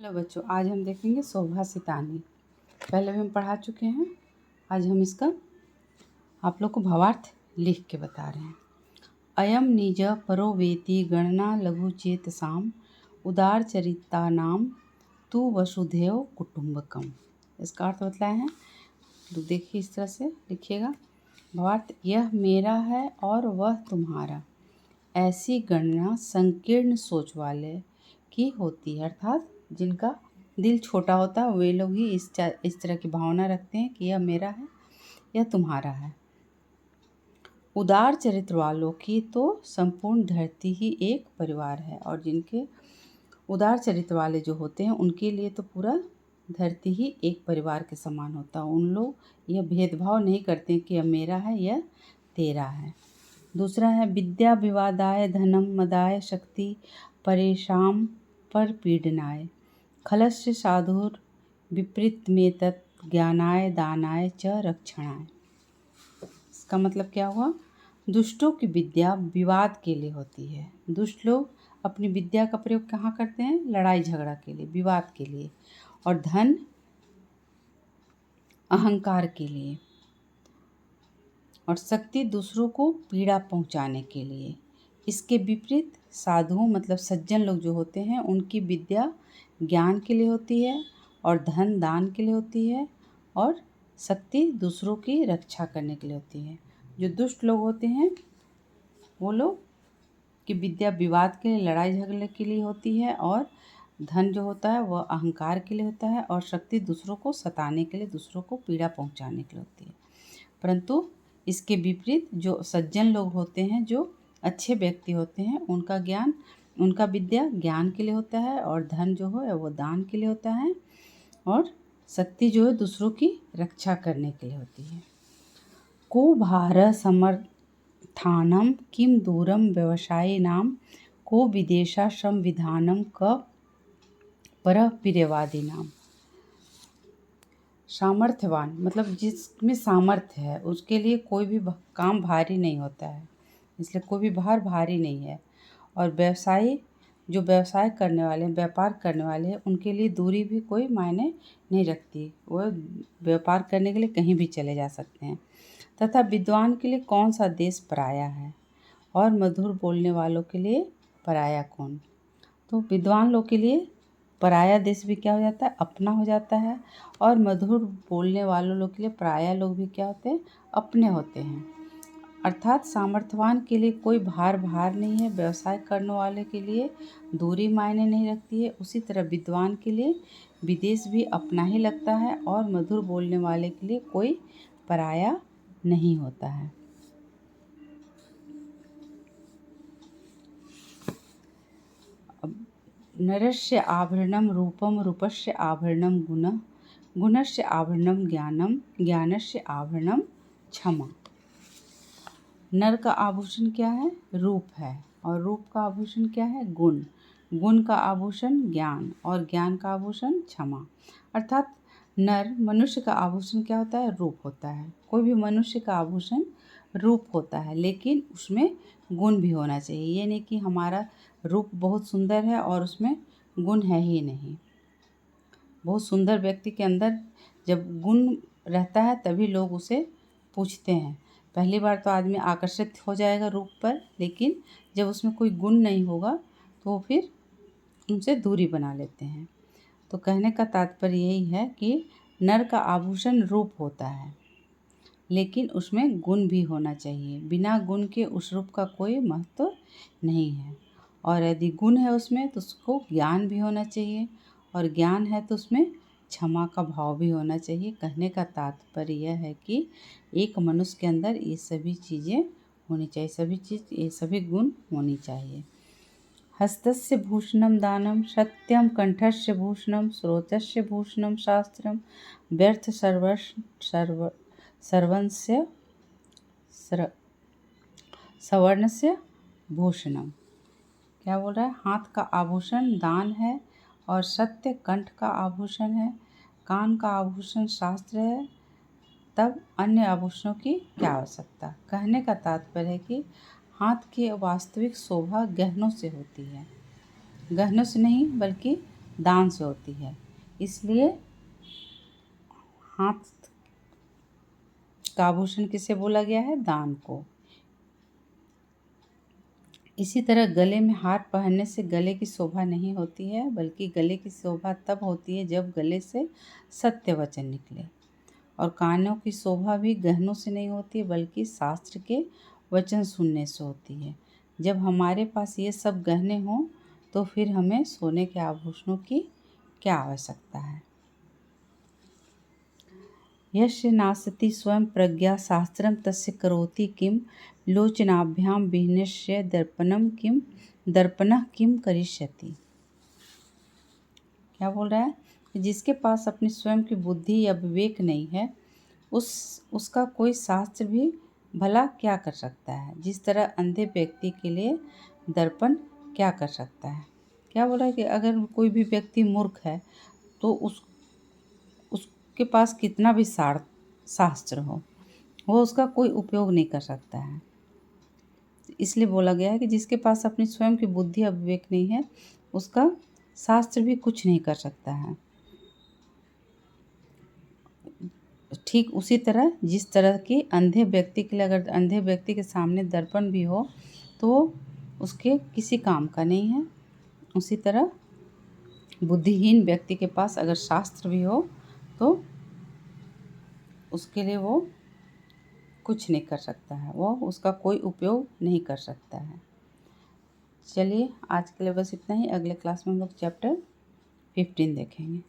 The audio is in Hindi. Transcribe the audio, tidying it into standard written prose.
हेलो बच्चों, आज हम देखेंगे शोभा सितानी। पहले भी हम पढ़ा चुके हैं। आज हम इसका आप लोग को भावार्थ लिख के बता रहे हैं। अयम निज परो वेति गणना लघु चेतसाम उदार चरिता नाम तु वसुधैव कुटुम्बकम। इसका अर्थ बताया है, तो देखिए इस तरह से लिखिएगा। भावार्थ: यह मेरा है और वह तुम्हारा, ऐसी गणना संकीर्ण सोच वाले की होती है। अर्थात जिनका दिल छोटा होता है वे लोग ही इस तरह की भावना रखते हैं कि यह मेरा है, यह तुम्हारा है। उदार चरित्र वालों की तो संपूर्ण धरती ही एक परिवार है, और जिनके उदार चरित्र वाले जो होते हैं उनके लिए तो पूरा धरती ही एक परिवार के समान होता है। उन लोग यह भेदभाव नहीं करते कि यह मेरा है, यह तेरा है। दूसरा है विद्या विवादाय धनम मदाय शक्ति परेशान पर पीडनाय खलस्य साधुर विपरीत में तत् ज्ञानाय दानाय च रक्षणाय। इसका मतलब क्या हुआ? दुष्टों की विद्या विवाद के लिए होती है। दुष्ट लोग अपनी विद्या का प्रयोग कहाँ करते हैं? लड़ाई झगड़ा के लिए, विवाद के लिए। और धन अहंकार के लिए, और शक्ति दूसरों को पीड़ा पहुंचाने के लिए। इसके विपरीत साधु मतलब सज्जन लोग जो होते हैं उनकी विद्या ज्ञान के लिए होती है, और धन दान के लिए होती है, और शक्ति दूसरों की रक्षा करने के लिए होती है। जो दुष्ट लोग होते हैं वो लोग की विद्या विवाद के लिए, लड़ाई झगड़े के लिए होती है, और धन जो होता है वह अहंकार के लिए होता है, और शक्ति दूसरों को सताने के लिए, दूसरों को पीड़ा पहुंचाने के लिए होती है। परंतु इसके विपरीत जो सज्जन लोग होते हैं, जो अच्छे व्यक्ति होते हैं, उनका विद्या ज्ञान के लिए होता है, और धन जो है वो दान के लिए होता है, और शक्ति जो है दूसरों की रक्षा करने के लिए होती है। को भार समर्थानम किम दूरम व्यवसायी नाम को विदेशा संविधानम क पर प्रियवादी नाम। सामर्थ्यवान मतलब जिसमें सामर्थ्य है उसके लिए कोई भी काम भारी नहीं होता है, इसलिए कोई भी भार भारी नहीं है। और व्यवसायी जो व्यवसाय करने वाले हैं, व्यापार करने वाले हैं, उनके लिए दूरी भी कोई मायने नहीं रखती। वो व्यापार करने के लिए कहीं भी चले जा सकते हैं। तथा विद्वान के लिए कौन सा देश पराया है, और मधुर बोलने वालों के लिए पराया कौन। तो विद्वान लोग के लिए पराया देश भी क्या हो जाता है? अपना हो जाता है। और मधुर बोलने वालों लोग के लिए पराया लोग भी क्या होते हैं? अपने होते हैं। अर्थात सामर्थ्यवान के लिए कोई भार नहीं है, व्यवसाय करने वाले के लिए दूरी मायने नहीं रखती है। उसी तरह विद्वान के लिए विदेश भी अपना ही लगता है, और मधुर बोलने वाले के लिए कोई पराया नहीं होता है। नरस्य आभरणम रूपम रूपस्य आभरणम गुणः गुणस्य आभरणम ज्ञानम ज्ञानस्य आभरणम क्षमा। नर का आभूषण क्या है? रूप है। और रूप का आभूषण क्या है? गुण। गुण का आभूषण ज्ञान, और ज्ञान का आभूषण क्षमा। अर्थात नर मनुष्य का आभूषण क्या होता है? रूप होता है। कोई भी मनुष्य का आभूषण रूप होता है, लेकिन उसमें गुण भी होना चाहिए। ये नहीं कि हमारा रूप बहुत सुंदर है और उसमें गुण है ही नहीं। बहुत सुंदर व्यक्ति के अंदर जब गुण रहता है तभी लोग उसे पूछते हैं। पहली बार तो आदमी आकर्षित हो जाएगा रूप पर, लेकिन जब उसमें कोई गुण नहीं होगा तो वो फिर उनसे दूरी बना लेते हैं। तो कहने का तात्पर्य यही है कि नर का आभूषण रूप होता है, लेकिन उसमें गुण भी होना चाहिए। बिना गुण के उस रूप का कोई महत्व नहीं है। और यदि गुण है उसमें तो उसको ज्ञान भी होना चाहिए, और ज्ञान है तो उसमें क्षमा का भाव भी होना चाहिए। कहने का तात्पर्य यह है कि एक मनुष्य के अंदर ये सभी चीज़ें होनी चाहिए, ये सभी गुण होनी चाहिए। हस्तस्य भूषणम दानम सत्यम कंठस्य भूषणम श्रोतस्य भूषणम शास्त्रम व्यर्थ सर्वस्य सवर्णस्य भूषणम। क्या बोल रहा है? हाथ का आभूषण दान है, और सत्य कंठ का आभूषण है, कान का आभूषण शास्त्र है, तब अन्य आभूषणों की क्या आवश्यकता। कहने का तात्पर्य है कि हाथ की वास्तविक शोभा गहनों से होती है। गहनों से नहीं बल्कि दान से होती है, इसलिए हाथ का आभूषण किसे बोला गया है? दान को। इसी तरह गले में हार पहनने से गले की शोभा नहीं होती है, बल्कि गले की शोभा तब होती है जब गले से सत्य वचन निकले। और कानों की शोभा भी गहनों से नहीं होती है, बल्कि शास्त्र के वचन सुनने से होती है। जब हमारे पास ये सब गहने हों तो फिर हमें सोने के आभूषणों की क्या आवश्यकता है? यस्य नास्ति स्वयं प्रज्ञा शास्त्रम तस्य करोति किम लोचनाभ्याम विहीनस्य दर्पणः किम करिष्यति। क्या बोल रहा है? जिसके पास अपनी स्वयं की बुद्धि या विवेक नहीं है, उसका कोई शास्त्र भी भला क्या कर सकता है। जिस तरह अंधे व्यक्ति के लिए दर्पण क्या कर सकता है। क्या बोल रहा है कि अगर कोई भी व्यक्ति मूर्ख है तो उसके पास कितना भी शास्त्र हो, वो उसका कोई उपयोग नहीं कर सकता है। इसलिए बोला गया है कि जिसके पास अपनी स्वयं की बुद्धि या विवेक नहीं है, उसका शास्त्र भी कुछ नहीं कर सकता है। ठीक उसी तरह जिस तरह की अंधे व्यक्ति के लिए, अगर अंधे व्यक्ति के सामने दर्पण भी हो तो उसके किसी काम का नहीं है, उसी तरह बुद्धिहीन व्यक्ति के पास अगर शास्त्र भी हो तो उसके लिए वो कुछ नहीं कर सकता है, वो उसका कोई उपयोग नहीं कर सकता है। चलिए आज के लिए बस इतना ही। अगले क्लास में हम लोग चैप्टर 15 देखेंगे।